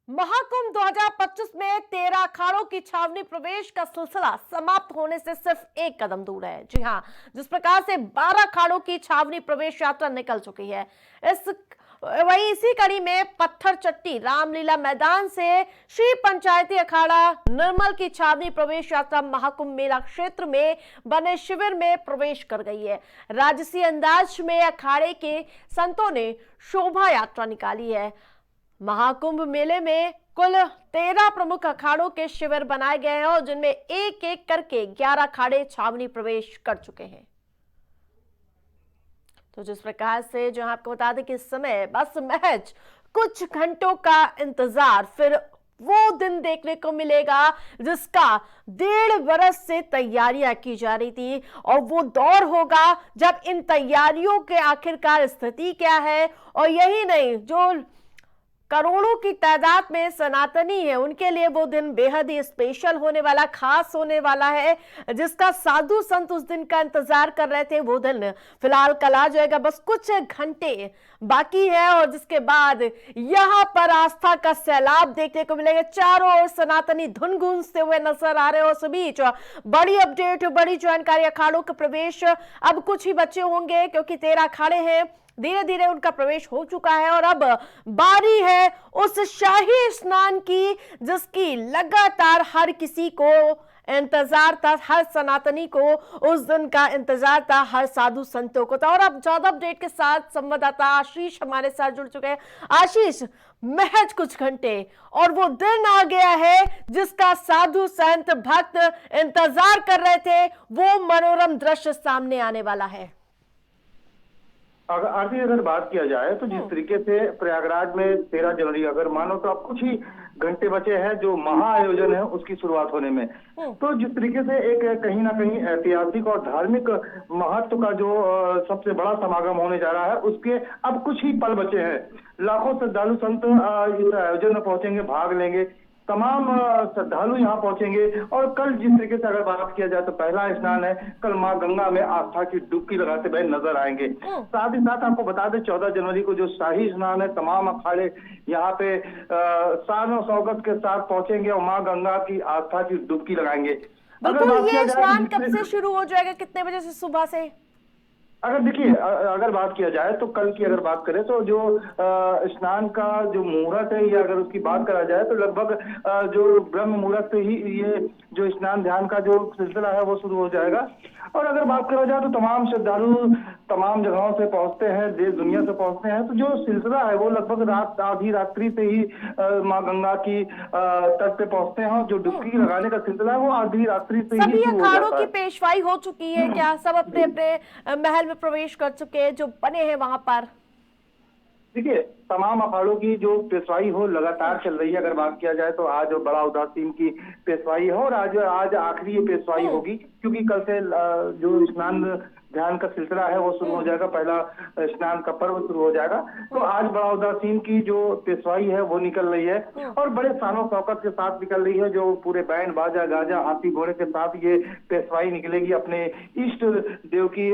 महाकुंभ 2025 में 13 अखाड़ों की छावनी प्रवेश का सिलसिला समाप्त होने से सिर्फ एक कदम दूर है। जी हां, जिस प्रकार से 12 अखाड़ों की छावनी प्रवेश यात्रा निकल चुकी है, इसी कड़ी में पत्थर चट्टी रामलीला मैदान से श्री पंचायती अखाड़ा निर्मल की छावनी प्रवेश यात्रा महाकुंभ मेला क्षेत्र में बने शिविर में प्रवेश कर गई है। राजसी अंदाज में अखाड़े के संतों ने शोभा यात्रा निकाली है। महाकुंभ मेले में कुल 13 प्रमुख अखाड़ों के शिविर बनाए गए हैं और जिनमें एक एक करके 11 अखाड़े छावनी प्रवेश कर चुके हैं। तो जिस प्रकार से जो आपको बता दें कि इस समय बस महज कुछ घंटों का इंतजार, फिर वो दिन देखने को मिलेगा जिसका 1.5 बरस से तैयारियां की जा रही थी, और वो दौर होगा जब इन तैयारियों के आखिरकार स्थिति क्या है। और यही नहीं, जो करोड़ों की तादाद में सनातनी है, उनके लिए वो दिन बेहद ही स्पेशल होने वाला, खास होने वाला है, जिसका साधु संत उस दिन का इंतजार कर रहे थे। वो दिन फिलहाल कल आ जाएगा, बस कुछ घंटे बाकी है और जिसके बाद यहां पर आस्था का सैलाब देखने को मिलेगा। चारों ओर सनातनी धुन गूंजते हुए नजर आ रहे हैं। उस बीच बड़ी अपडेट, बड़ी जानकारी, अखाड़ों का प्रवेश अब कुछ ही बच्चे होंगे क्योंकि 13 अखाड़े हैं, धीरे धीरे उनका प्रवेश हो चुका है और अब बारी है उस शाही स्नान की जिसकी लगातार हर किसी को इंतजार था, हर सनातनी को उस दिन का इंतजार था, हर साधु संतों को था। और अब ज्यादा अपडेट के साथ संवाददाता आशीष हमारे साथ जुड़ चुके हैं। आशीष, महज कुछ घंटे और वो दिन आ गया है जिसका साधु संत भक्त इंतजार कर रहे थे, वो मनोरम दृश्य सामने आने वाला है। अगर बात किया जाए तो जिस तरीके से प्रयागराज में 13 जनवरी अगर मानो तो अब कुछ ही घंटे बचे हैं जो महाआयोजन है उसकी शुरुआत होने में, तो जिस तरीके से एक कहीं ना कहीं ऐतिहासिक और धार्मिक महत्व का जो सबसे बड़ा समागम होने जा रहा है, उसके अब कुछ ही पल बचे हैं। लाखों श्रद्धालु संत इस आयोजन में पहुंचेंगे, भाग लेंगे, तमाम श्रद्धालु यहाँ पहुंचेंगे। और कल जिस तरीके से अगर बात किया जाए तो पहला स्नान है, कल मां गंगा में आस्था की डुबकी लगाते हुए नजर आएंगे। साथ ही साथ आपको बता दें 14 जनवरी को जो शाही स्नान है, तमाम अखाड़े यहाँ पे शान और शौकत के साथ पहुंचेंगे और मां गंगा की आस्था की डुबकी लगाएंगे। बिल्कुल, ये स्नान कब से शुरू हो जाएगा, कितने बजे से, सुबह से? अगर देखिए, अगर बात किया जाए तो कल की अगर बात करें तो जो स्नान का जो मुहूर्त है, या अगर उसकी बात करा जाए तो लगभग जो ब्रह्म मुहूर्त से ही ये जो स्नान ध्यान का जो सिलसिला है वो शुरू हो जाएगा। और अगर बात करा जाए तो तमाम श्रद्धालु तमाम जगहों से पहुंचते हैं, देश दुनिया से पहुंचते हैं, तो जो सिलसिला है वो लगभग आधी रात्रि से ही मां गंगा की तट पे पहुंचते हैं। जो डुबकी लगाने का सिलसिला है वो आधी रात्रि से ही सभी अखाड़ों की पेशवाई हो चुकी है क्या? सब अपने अपने महल में प्रवेश कर चुके हैं जो बने हैं वहां पर? देखिए, तमाम अखाड़ों की जो पेशवाई हो लगातार चल रही है। अगर बात किया जाए तो आज बड़ा उदासीन की पेशवाई है और आज आखिरी ये पेशवाई होगी, क्योंकि कल से जो स्नान ध्यान का सिलसिला है वो शुरू हो जाएगा, पहला स्नान का पर्व शुरू हो जाएगा। तो आज बड़ा उदासीन की जो पेशवाई है वो निकल रही है और बड़े शानो शौकत के साथ निकल रही है। जो पूरे बैंड बाजा गाजा हाथी घोड़े के साथ ये पेशवाई निकलेगी अपने इष्ट देव की,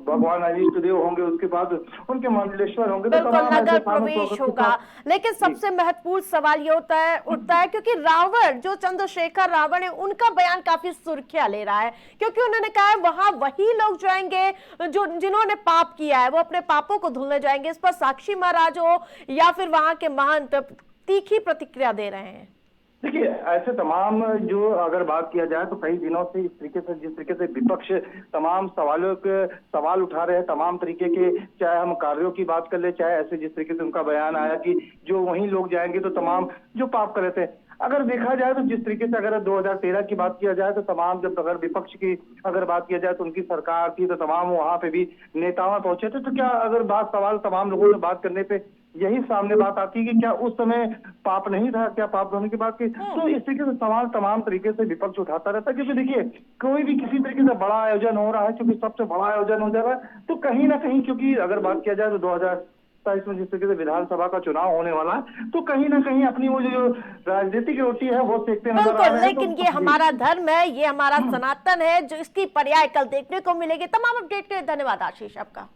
भगवान इष्ट देव होंगे, उसके बाद उनके मंडलेश्वर होंगे, तो नगर प्रवेश होगा। लेकिन सबसे महत्वपूर्ण सवाल ये उठता है क्योंकि रावण, जो चंद्रशेखर रावण है, उनका बयान काफी सुर्खियां ले रहा है, क्योंकि उन्होंने कहा है वहां वही लोग जाएंगे जो जिन्होंने पाप किया है, वो अपने पापों को धुलने जाएंगे। इस पर साक्षी महाराज हो या फिर वहां के महंत तीखी प्रतिक्रिया दे रहे हैं। देखिए, ऐसे तमाम जो अगर बात किया जाए तो कई दिनों से इस तरीके से जिस तरीके से विपक्ष तमाम सवाल उठा रहे हैं, तमाम तरीके के, चाहे हम कार्यों की बात कर ले, चाहे ऐसे जिस तरीके से उनका बयान आया कि जो वहीं लोग जाएंगे तो तमाम जो पाप कर रहे थे। अगर देखा जाए तो जिस तरीके से अगर 2013 की बात किया जाए तो तमाम, जब अगर विपक्ष की अगर बात किया जाए तो उनकी सरकार थी, तो तमाम वहां पे भी नेताओं पहुंचे थे। तो क्या अगर सवाल तमाम लोगों से बात करने पे यही सामने बात आती है कि क्या उस समय पाप नहीं था, क्या पाप होने की बात की? तो इस तरीके से सवाल तमाम तरीके से विपक्ष उठाता रहता है, क्योंकि देखिए कोई भी किसी तरीके से बड़ा आयोजन हो रहा है, क्योंकि सबसे बड़ा आयोजन हो जा रहा है, तो कहीं ना कहीं, क्योंकि अगर बात किया जाए तो 2027 में जिस तरीके से विधानसभा का चुनाव होने वाला है, तो कहीं ना कहीं अपनी वो जो राजनीतिक रोटी है वो सेकते नजर आ रहे हैं। लेकिन ये हमारा धर्म है, ये हमारा सनातन है, जो इसकी पर्याय कल देखने को मिलेगी। तमाम अपडेट के लिए धन्यवाद आशीष आपका।